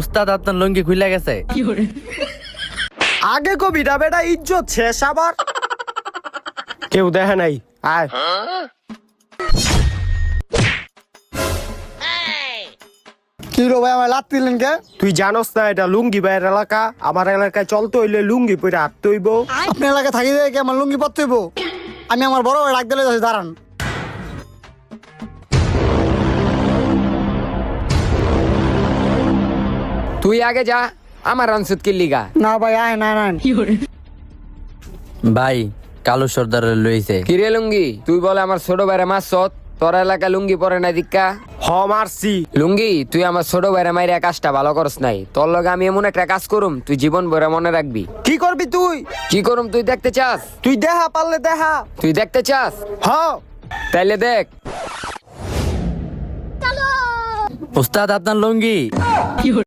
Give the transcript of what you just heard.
উস্তাদ আপনার লুঙ্গি খুলে গেছে। আগে কবিটা বেটা ইজ্জত শেষ আবার কেউ দেখে নাই আয় কি রো ভাই আমার লাত দিলেন কে? তুই জানোস না এটা লুঙ্গি ভাইয়ের এলাকা, আমার এলাকায় চলতে হইলে লুঙ্গি পরে হাঁটতে হইব। আপনার এলাকায় থাকি যায় কি আমার লুঙ্গি পরতে হইব? আমি আমার বড় ভাই ডাক দিলে যাচ্ছি, দাঁড়ান। তুই আগে যা, আমার রানসুত কি লিগা। না ভাই আয় না না ভাই কালু সর্দার লইছে। কিরে লুঙ্গি, তুই বলে আমার ছোট ভাইরা মাছ তোর এলাকা লুঙ্গি পরে নাই দিক্কা। হ মারছি। লুঙ্গি তুই আমার ছোট ভাইরা মাইরা কাজটা ভালো করস নাই। তোর লগে আমি এমন একটা কাজ করুম তুই জীবন ভরে মনে রাখবি। কি করবি তুই? কি করুম তুই দেখতে চাস? তুই দেখা পারলে দেখা। তুই দেখতে চাস? হ তাইলে দেখ। উস্তাদ আপনার লুঙ্গি।